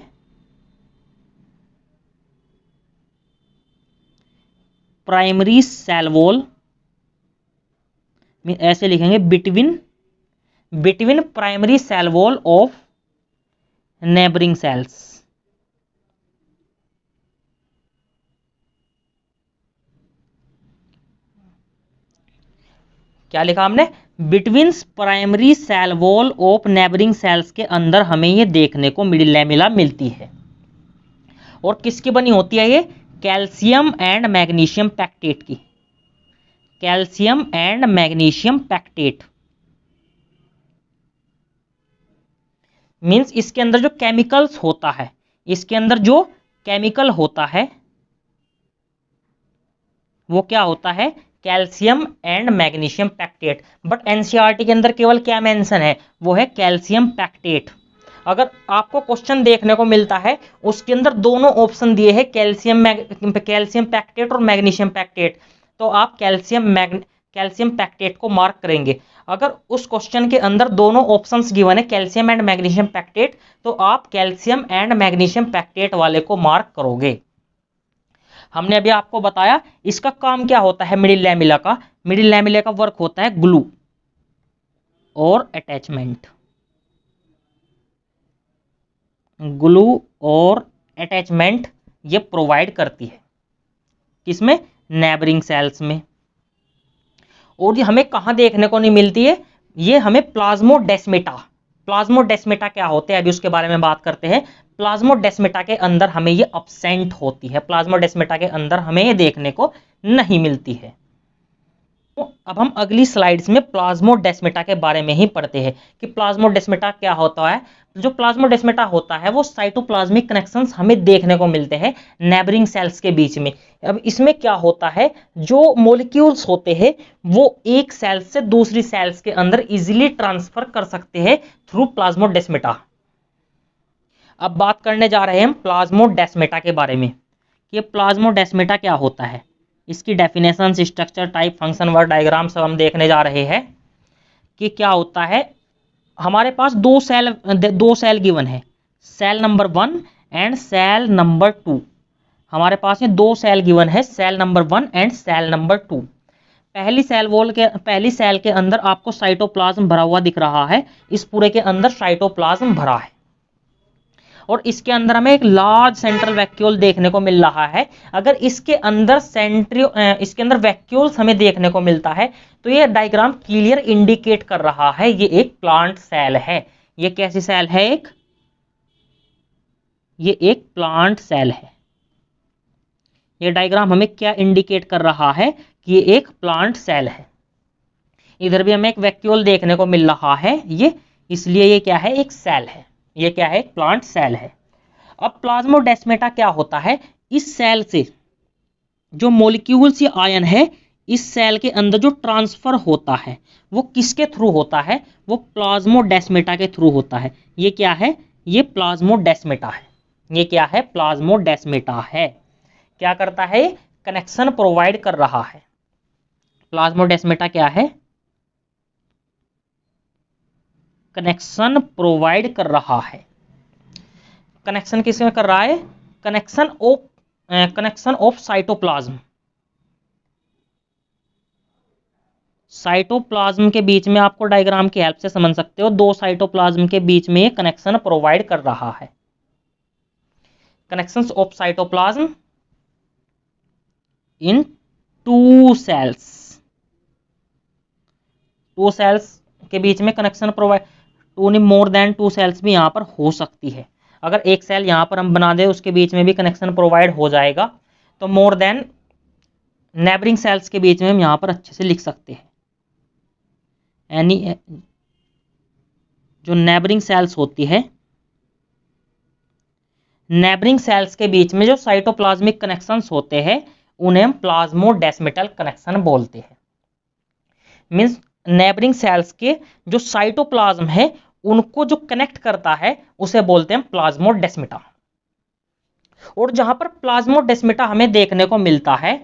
प्राइमरी सेल वॉल ऐसे लिखेंगे, between primary cell wall of neighbouring cells. क्या लिखा हमने? Between primary cell wall of neighbouring cells के अंदर हमें ये देखने को मिडिल लैमेला मिलती है। और किसकी बनी होती है ये? कैल्शियम एंड मैग्नीशियम पैक्टेट की। Calcium and magnesium pectate means इसके अंदर जो केमिकल्स होता है, इसके अंदर जो केमिकल होता है वो क्या होता है? Calcium and magnesium pectate. But NCERT के अंदर केवल क्या मेंशन है? वो है कैल्शियम पैक्टेट। अगर आपको क्वेश्चन देखने को मिलता है उसके अंदर दोनों ऑप्शन दिए हैं, कैल्शियम पैक्टेट और मैग्नीशियम पैक्टेट, तो आप कैल्शियम पैक्टेट को मार्क करेंगे। अगर उस क्वेश्चन के अंदर दोनों ऑप्शंस गिवन है कैल्शियम एंड मैग्नीशियम पैक्टेट, तो आप कैल्शियम एंड मैग्नीशियम पैक्टेट वाले को मार्क करोगे। हमने अभी आपको बताया इसका काम क्या होता है मिडिल लैमेला का। मिडिल लैमेला का वर्क होता है ग्लू और अटैचमेंट। ग्लू और अटैचमेंट ये प्रोवाइड करती है, किसमें? नेबरिंग सेल्स में। और ये हमें कहां देखने को नहीं मिलती है? ये हमें प्लाज्मोडेस्मेटा क्या होते हैं अभी उसके बारे में बात करते हैं। प्लाज्मोडेस्मेटा के अंदर हमें ये अब्सेंट होती है, प्लाज्मोडेस्मेटा के अंदर हमें ये देखने को नहीं मिलती है। तो अब हम अगली स्लाइड्स में प्लाज्मोडेस्मेटा के बारे में ही पढ़ते हैं कि प्लाज्मोडेस्मेटा क्या होता है। जो प्लाज्मोडेस्मेटा होता है वो साइटोप्लाज्मिक कनेक्शंस हमें देखने को मिलते हैं नेबरिंग सेल्स के बीच में। अब इसमें क्या होता है, जो मॉलिक्यूल्स होते हैं वो एक सेल से दूसरी सेल्स के अंदर इजीली ट्रांसफर कर सकते हैं थ्रू प्लाज्मोडेस्मेटा। अब बात करने जा रहे हैं हम प्लाज्मोडेस्मेटा के बारे में कि प्लाज्मोडेस्मेटा क्या होता है, इसकी definition, structure, type, function, word diagram सब हम देखने जा रहे हैं कि क्या होता है। हमारे पास दो सेल गिवन है, cell number 1 and cell number 2। हमारे पास ये दो सेल गिवन है, cell number 1 and cell number 2। पहली सेल के अंदर आपको साइटोप्लाज्म भरा हुआ दिख रहा है, इस पूरे के अंदर साइटोप्लाज्म भरा है और इसके अंदर हमें एक लार्ज सेंट्रल वैक्यूल देखने को मिल रहा है। अगर इसके अंदर वैक्यूल्स हमें देखने को मिलता है तो ये डायग्राम क्लियर इंडिकेट कर रहा है ये एक प्लांट सेल है। ये कैसी सेल है? ये एक प्लांट सेल है। ये डायग्राम हमें क्या इंडिकेट कर रहा है कि ये एक प्लांट सेल है। इधर भी हमें एक वैक्यूल देखने को मिल रहा है, ये इसलिए ये क्या है? एक सेल है। ये क्या है? एक प्लांट सेल है। अब प्लाज्मोडेस्मेटा क्या होता है, इस सेल से जो मॉलिक्यूल्स या आयन है इस सेल के अंदर जो ट्रांसफर होता है वो किसके थ्रू होता है? वो प्लाज्मोडेस्मेटा के थ्रू होता है। ये क्या है? ये प्लाज्मोडेस्मेटा है। ये क्या है? प्लाज्मोडेस्मेटा है। क्या करता है? कनेक्शन प्रोवाइड कर रहा है। प्लाज्मोडेस्मेटा क्या है? कनेक्शन प्रोवाइड कर रहा है। कनेक्शन किसमें कर रहा है? Connection of cytoplasm. साइटोप्लाज्म के बीच में आपको डायग्राम की हेल्प से समझ सकते हो, दो साइटोप्लाज्म के बीच में ये कनेक्शन प्रोवाइड कर रहा है। Connections of cytoplasm in two cells के बीच में कनेक्शन प्रोवाइड, टू नहीं मोर देन 2 सेल्स भी यहाँ पर हो सकती है। अगर एक सेल यहाँ पर हम बना दें उसके बीच में भी कनेक्शन प्रोवाइड हो जाएगा, तो मोर देन नेबरिंग सेल्स के बीच में हम यहाँ पर अच्छे से लिख सकते हैं। एनी जो नेबरिंग सेल्स होती है, नेबरिंग सेल्स के बीच में जो साइटोप्लाज्मिक कनेक्शंस होते हैं उन्हें हम प्लाज्मोडेस्मेटल कनेक्शन बोलते हैं। मींस नेबरिंग सेल्स के जो साइटोप्लाज्म है उनको जो कनेक्ट करता है उसे बोलते हैं प्लाज्मोडेस्मेटा। और जहां पर प्लाज्मोडेस्मेटा हमें देखने को मिलता है,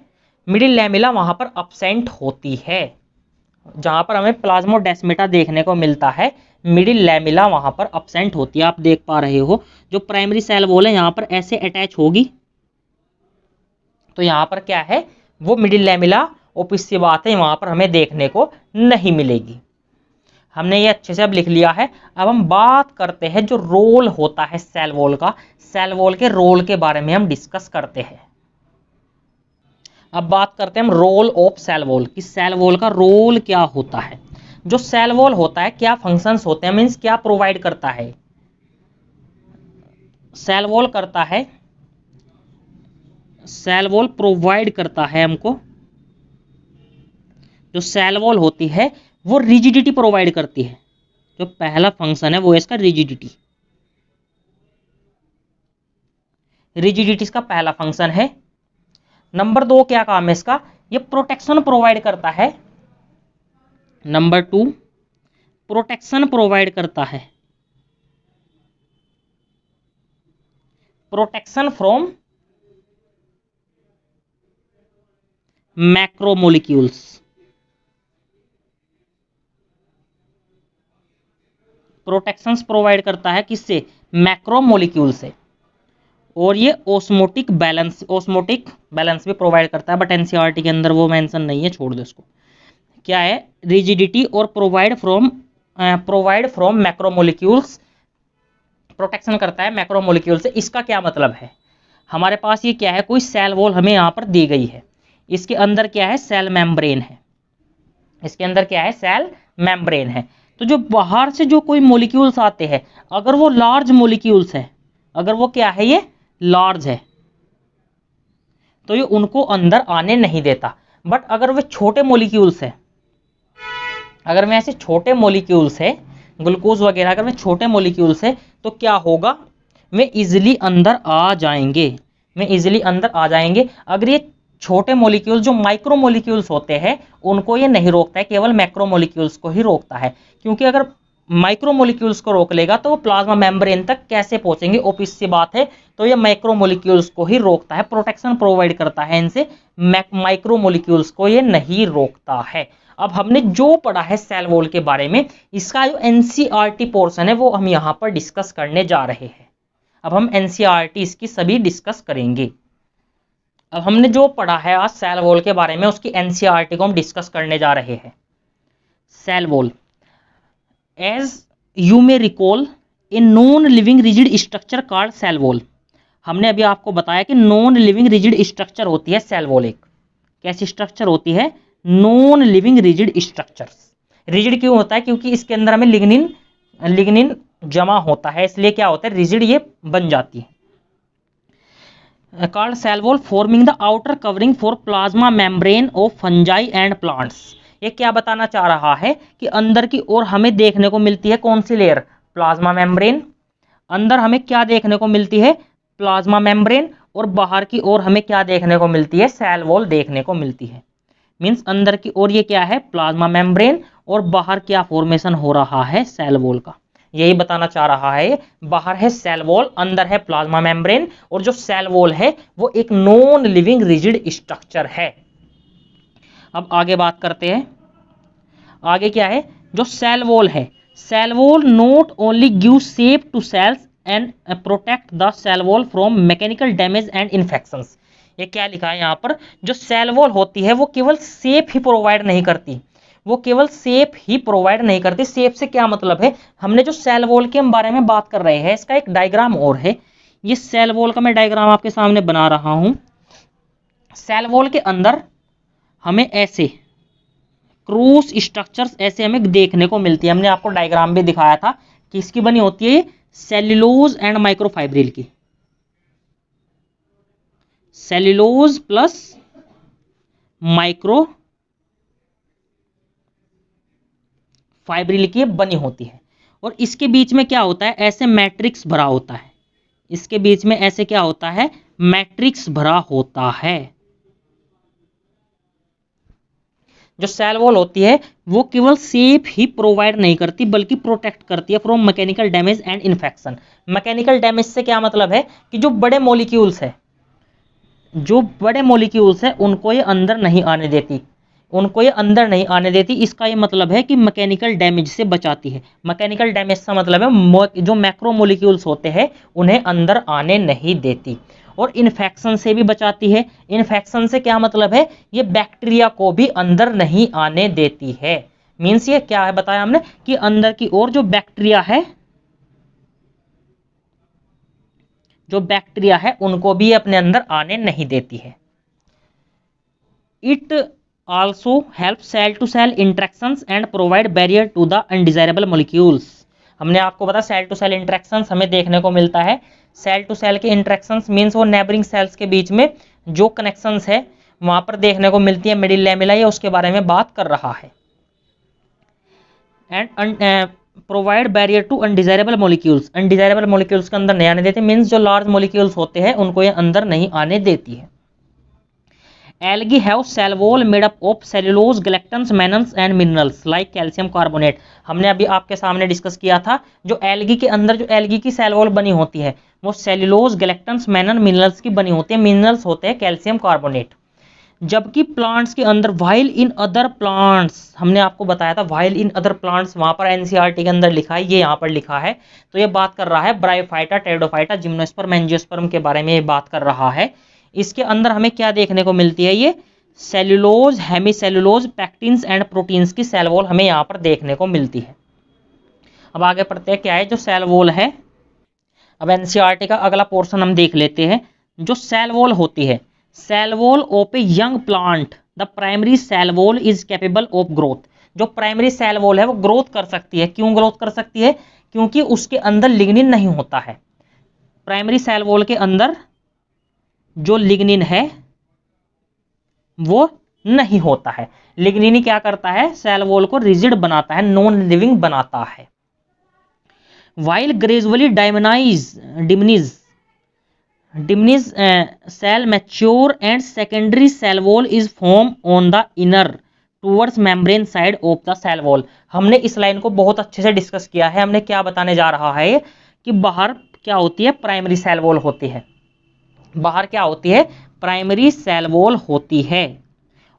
मिडिल लैमेला वहां पर अब्सेंट होती है। जहां पर हमें प्लाज्मोडेस्मेटा देखने को मिलता है, मिडिल लैमेला वहां पर अब्सेंट होती है। आप देख पा रहे हो जो प्राइमरी सेल वॉल है यहां पर ऐसे अटैच होगी, तो यहां पर क्या है वो मिडिल लैमेला ऑब्वियस सी बात है वहां पर हमें देखने को नहीं मिलेगी। हमने ये अच्छे से अब लिख लिया है। अब हम बात करते हैं जो रोल होता है सेल वॉल का, सेल वॉल के रोल के बारे में हम डिस्कस करते हैं। अब बात करते हैं हम रोल ऑफ सेल वॉल कि सेल वॉल का रोल क्या होता है। जो सेल वॉल होता है क्या फंक्शंस होते हैं, मींस क्या प्रोवाइड करता है। सेल वॉल करता है, सेल वॉल प्रोवाइड करता है हमको, जो सेल वॉल होती है वो रिजिडिटी प्रोवाइड करती है। जो पहला फंक्शन है वो है इसका रिजिडिटी। रिजिडिटी इसका पहला फंक्शन है। नंबर 2 क्या काम है इसका, ये प्रोटेक्शन प्रोवाइड करता है। नंबर 2 प्रोटेक्शन प्रोवाइड करता है, protection from macromolecules. Protections provide करता है किससे, मैक्रोमोलिक्यूल से। और ये ऑस्मोटिक बैलेंस भी प्रोवाइड करता है, बट एनसीईआरटी के अंदर वो मेंशन नहीं है, छोड़ दो इसको। क्या है, रिजिडिटी और प्रोवाइड फ्रॉम मैक्रोमोलिक्यूल्स, प्रोटेक्शन करता है मैक्रोमोलिक्यूल से। इसका क्या मतलब है, हमारे पास ये क्या है, कोई सेल वॉल हमें यहाँ पर दी गई है, इसके अंदर क्या है, सेल मेम्ब्रेन है, इसके अंदर क्या है, सेल मेम्ब्रेन है। तो जो बाहर से जो कोई मॉलिक्यूल्स आते हैं, अगर वो लार्ज मॉलिक्यूल्स है, अगर वो क्या है, ये लार्ज है, तो ये उनको अंदर आने नहीं देता। बट अगर वे छोटे मॉलिक्यूल्स है, अगर मैं ऐसे छोटे मॉलिक्यूल्स है, ग्लूकोज वगैरह अगर वे छोटे मॉलिक्यूल्स है, तो क्या होगा, वे इजिली अंदर आ जाएंगे, वे इजिली अंदर आ जाएंगे। अगर ये छोटे मॉलिक्यूल जो माइक्रो मॉलिक्यूल्स होते हैं उनको ये नहीं रोकता है, केवल मैक्रो मॉलिक्यूल्स को ही रोकता है। क्योंकि अगर माइक्रो मॉलिक्यूल्स को रोक लेगा तो वो प्लाज्मा मेम्ब्रेन तक कैसे पहुंचेंगे, ऑब्वियस सी बात है। तो ये माइक्रो मॉलिक्यूल्स को ही रोकता है, प्रोटेक्शन प्रोवाइड करता है इनसे, माइक्रो मॉलिक्यूल्स को ये नहीं रोकता है। अब हमने जो पढ़ा है सेल वॉल के बारे में, इसका जो एनसीईआरटी पोर्शन है वो हम यहाँ पर डिस्कस करने जा रहे हैं। अब हम एनसीईआरटी इसकी सभी डिस्कस करेंगे। अब हमने जो पढ़ा है आज सेल वॉल के बारे में, उसकी एनसीईआरटी को हम डिस्कस करने जा रहे हैं। Cell wall, as you may recall, a non living rigid structure called cell wall. हमने अभी आपको बताया कि नॉन लिविंग रिजिड स्ट्रक्चर होती है सेल वॉल। एक कैसी स्ट्रक्चर होती है, non living rigid structures. Rigid क्यों होता है, क्योंकि इसके अंदर हमें लिग्निन जमा होता है, इसलिए क्या होता है, रिजिड ये बन जाती है। called cell wall forming the outer covering for plasma membrane of fungi and plants। ये क्या बताना चाह रहा है कि अंदर की ओर हमें देखने को मिलती है कौन सी लेयर, प्लाज्मा मेम्ब्रेन। अंदर हमें क्या देखने को मिलती है, प्लाज्मा मेम्ब्रेन, और बाहर की ओर हमें क्या देखने को मिलती है, सेल वॉल देखने को मिलती है। मींस अंदर की ओर ये क्या है, प्लाज्मा मेम्ब्रेन, और बाहर क्या फॉर्मेशन हो रहा है, सेल वॉल का। यही बताना चाह रहा है, बाहर है सेल वॉल, अंदर है प्लाज्मा मेम्ब्रेन, और जो सेल वॉल है वो एक नॉन लिविंग रिजिड स्ट्रक्चर है। अब आगे बात करते हैं, आगे क्या है, जो सेल वॉल है, cell wall not only give shape to cells and protect the cell wall from mechanical damage and infections. ये क्या लिखा है यहाँ पर, जो सेल वॉल होती है वो केवल शेप ही प्रोवाइड नहीं करती, वो केवल शेप ही प्रोवाइड नहीं करती। शेप से क्या मतलब है, हमने जो सेल वॉल के बारे में बात कर रहे हैं, इसका एक डायग्राम और है। ये सेल वॉल का मैं डायग्राम आपके सामने बना रहा हूं। सेल वॉल के अंदर हमें ऐसे क्रूस स्ट्रक्चर्स ऐसे हमें देखने को मिलती है। हमने आपको डायग्राम भी दिखाया था, किसकी बनी होती है ये? सेल्यूलोज एंड माइक्रोफाइब्रिल की, सेल्यूलोज प्लस माइक्रो फाइब्रिल की बनी होती है। और इसके बीच में क्या होता है? ऐसे मैट्रिक्स भरा होता है, इसके बीच में ऐसे क्या होता है? मैट्रिक्स भरा होता है। जो सेल वॉल होती है वो केवल शेप ही प्रोवाइड नहीं करती बल्कि प्रोटेक्ट करती है from mechanical damage and infection. Mechanical damage से क्या मतलब है कि जो बड़े मॉलिक्यूल्स है, जो बड़े मॉलिक्यूल्स है उनको ये अंदर नहीं आने देती, उनको ये अंदर नहीं आने देती। इसका ये मतलब है कि मैकेनिकल डैमेज से बचाती है। मैकेनिकल डैमेज से मतलब है जो मैक्रो मॉलिक्यूल्स होते हैं उन्हें अंदर आने नहीं देती। और इन्फेक्शन से भी बचाती है। इन्फेक्शन से क्या मतलब है? ये बैक्टीरिया को भी अंदर नहीं आने देती है। मीन्स ये क्या है बताया हमने कि अंदर की ओर जो बैक्टीरिया है, जो बैक्टीरिया है उनको भी अपने अंदर आने नहीं देती है। It also help cell to cell interactions and provide barrier to the undesirable molecules। हमने आपको बताया सेल टू सेल इंटरेक्शंस हमें देखने को मिलता है। सेल टू सेल के इंटरेक्शंस मींस वो नेबरिंग सेल्स के बीच में जो कनेक्शंस है वहां पर देखने को मिलती है। मिडिल लैमेला ये उसके बारे में बात कर रहा है। And provide barrier to undesirable molecules, undesirable molecules के अंदर नहीं आने देते। मींस जो लार्ज मॉलिक्यूल्स होते हैं उनको ये अंदर नहीं आने देती है। Algae have cell wall made up of cellulose, galactans, mannans and minerals like calcium carbonate। हमने अभी आपके सामने डिस्कस किया था जो एल्गी के अंदर जो एल्गी की सेल वॉल बनी होती है वो सेल्यूलोज, गैलेक्टन्स, मैनन, मिनरल्स की बनी होती है। मिनरल्स होते हैं कैल्शियम कार्बोनेट। जबकि प्लांट्स के अंदर वाइल इन अदर प्लांट्स, हमने आपको बताया था वाइल इन अदर प्लांट्स, वहां पर एनसीईआरटी के अंदर लिखा है, ये यहाँ पर लिखा है। तो ये बात कर रहा है ब्रायोफाइटा, टेरिडोफाइटा, जिम्नोस्पर्म, एंजियोस्पर्म के बारे में ये बात कर रहा है। इसके अंदर हमें क्या देखने को मिलती है? ये सेल्यूलोज, हेमीसेल्यूलोज, पैक्टिन्स एंड प्रोटीन्स की सेल वॉल हमें यहाँ पर देखने को मिलती है। अब आगे पढ़ते हैं क्या है जो सेल वॉल है। अब एनसीईआरटी का अगला पोर्शन हम देख लेते हैं। जो सेल वॉल होती है, cell wall of a young plant, the primary cell wall is capable of growth. जो प्राइमरी सेल वॉल है वो ग्रोथ कर सकती है। क्यों ग्रोथ कर सकती है? क्योंकि उसके अंदर लिग्निन नहीं होता है। प्राइमरी सेल वॉल के अंदर जो लिग्निन है वो नहीं होता है। लिग्निन क्या करता है? सेल वॉल को रिजिड बनाता है, नॉन लिविंग बनाता है। While gradually diminish cell mature and secondary cell wall is formed on the inner towards membrane side of the cell wall। हमने इस लाइन को बहुत अच्छे से डिस्कस किया है। हमने क्या बताने जा रहा है कि बाहर क्या होती है? प्राइमरी सेल वॉल होती है। बाहर क्या होती है? प्राइमरी सेल वॉल होती है।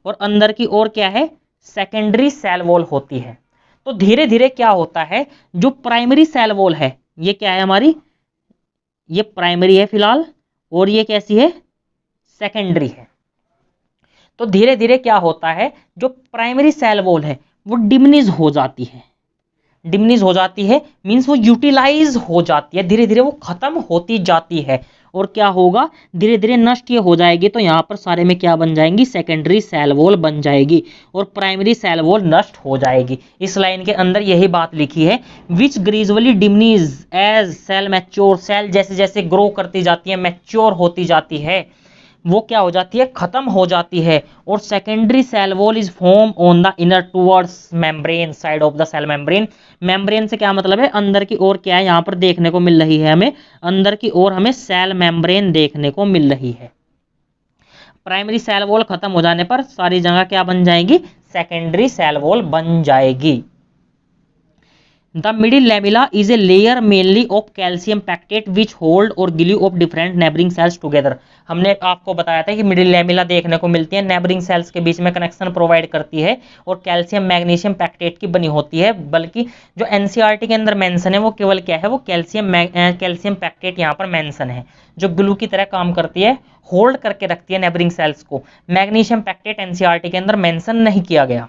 और अंदर की ओर क्या है? सेकेंडरी सेल वॉल होती है। तो धीरे धीरे क्या होता है? जो प्राइमरी सेल वॉल है ये क्या है हमारी? ये प्राइमरी है फिलहाल, और ये कैसी है? सेकेंडरी है। तो धीरे धीरे क्या होता है? जो प्राइमरी सेल वॉल है वो डिमिनिश हो जाती है। डिमिनिश हो जाती है मींस वो यूटिलाइज हो जाती है, धीरे धीरे वो खत्म होती जाती है। और क्या होगा? धीरे धीरे नष्ट ये हो जाएगी। तो यहाँ पर सारे में क्या बन जाएंगी? सेकेंडरी सेल वॉल बन जाएगी और प्राइमरी सेल वॉल नष्ट हो जाएगी। इस लाइन के अंदर यही बात लिखी है। Which gradually diminish as cell mature, cell जैसे जैसे ग्रो करती जाती है, मैच्योर होती जाती है, वो क्या हो जाती है? खत्म हो जाती है। और secondary cell wall is form on the inner towards membrane side of the cell membrane. Membrane से क्या मतलब है? अंदर की ओर क्या है यहाँ पर देखने को मिल रही है हमें? अंदर की ओर हमें सेल मेम्ब्रेन देखने को मिल रही है। प्राइमरी सेल वॉल खत्म हो जाने पर सारी जगह क्या बन जाएगी? सेकेंडरी सेल वॉल बन जाएगी। The middle lamella is a layer mainly of calcium pactate which hold or glue of different neighboring cells together। हमने आपको बताया था कि मिडिल लैमेला देखने को मिलती है, नेबरिंग सेल्स के बीच में कनेक्शन प्रोवाइड करती है और कैल्शियम मैग्नीशियम पैक्टेट की बनी होती है। बल्कि जो एनसीईआरटी के अंदर मेंशन है वो केवल क्या है? वो कैल्शियम पैक्टेट यहाँ पर मेंशन है, जो ग्लू की तरह काम करती है, होल्ड करके रखती है नेबरिंग सेल्स को। मैग्नीशियम पैक्टेट एनसीईआरटी के अंदर मेंशन नहीं किया गया।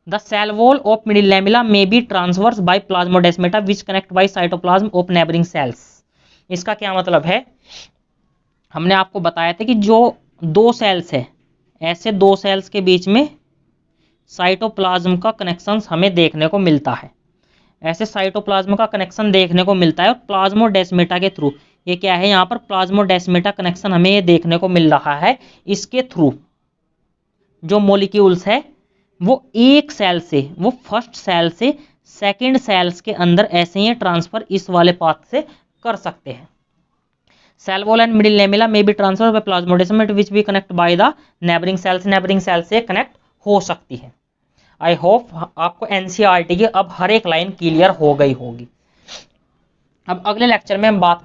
The cell wall of middle lamella may be transverse by plasmodesmata which connect by cytoplasm of neighboring cells। इसका क्या मतलब है? हमने आपको बताया था कि जो दो सेल्स है, ऐसे दो सेल्स के बीच में साइटोप्लाज्म का कनेक्शन हमें देखने को मिलता है। ऐसे साइटोप्लाज्म का कनेक्शन देखने को मिलता है और प्लाज्मोडेस्माटा के थ्रू। ये क्या है यहाँ पर प्लाज्मोडेस्माटा कनेक्शन हमें ये देखने को मिल रहा है। इसके थ्रू जो मॉलिक्यूल्स है वो एक सेल से, वो फर्स्ट सेल से सेकंड सेल्स के अंदर ऐसे ही ट्रांसफर इस वाले पाथ से कर सकते हैं। Cell wall and middle lamella में be transfer by plasmodesmata which be connect by the neighbouring cells, neighbouring cell से कनेक्ट हो सकती है। आई होप आपको एनसीईआरटी की अब हर एक लाइन क्लियर हो गई होगी। अब अगले लेक्चर में हम बात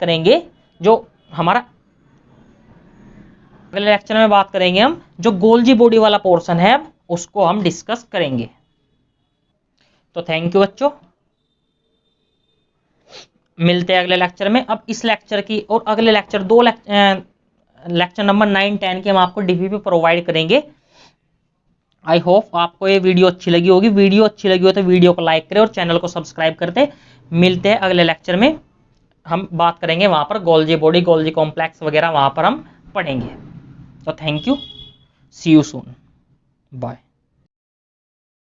करेंगे हम जो गोल्जी बॉडी वाला पोर्शन है उसको हम डिस्कस करेंगे। तो थैंक यू बच्चों, मिलते हैं अगले लेक्चर में। अब इस लेक्चर की और अगले लेक्चर लेक्चर नंबर 9, 10 की हम आपको डीपीपी प्रोवाइड करेंगे। आई होप आपको ये वीडियो अच्छी लगी होगी। वीडियो अच्छी लगी हो तो वीडियो को लाइक करें और चैनल को सब्सक्राइब करते। मिलते हैं अगले लेक्चर में, हम बात करेंगे वहां पर गोल्जी बॉडी, गोल्जी कॉम्प्लेक्स वगैरह वहां पर हम पढ़ेंगे। तो thank you, see you soon, bye.